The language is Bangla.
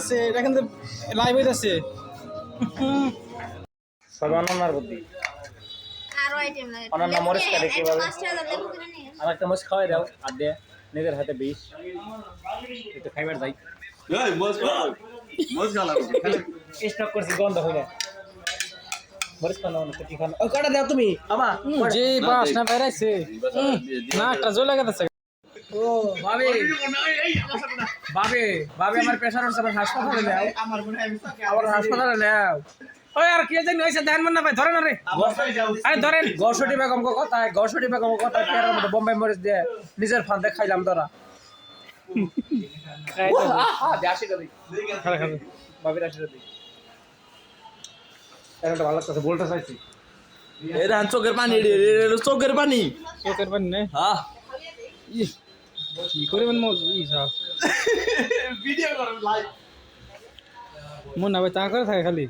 আছে এটা কিন্তু লাইভ হইতাছে সব অনন্যার বুদ্ধি আরো আইটেম লাগে অনন্য মরিচ কাটে কিভাবে লেবু কিনে নিয়ে আমার একটা মরিচ খাওয়াই দাও আর দে নিজের হাতে বিষ একটু খাইবার যাই এই মজ গালা স্টক করছি গন্ধ হইলে মরিচ খানো না কি খানো ও কাটা দাও তুমি আমা যে বাস না বেরাইছে না একটা জ্বলে গেছে ও ভাবি ভাবি ভাবি আমার প্রেসার হচ্ছে আমার হাসপাতালে নাও আমার হাসপাতালে নাও ওই আর কি জানি হইছে ধ্যান মন না ভাই ধরেন আরে আরে ধরেন গসটি বেগম কথা পেয়ারের মধ্যে বোম্বাই মরিচ দিয়ে নিজের ফান্দে খাইলাম তোরা দেশি কবি খাবে খাবে ভাবির আশীর্বাদ দিই এটা ভালো লাগতেছে বলটা চাইছি এরা চোখের পানি চোখের পানি চোখের পানি নেই হ্যাঁ কি করে মন ই সব ভিডিও করো লাইভ মন না ভাই তা করে থাকে খালি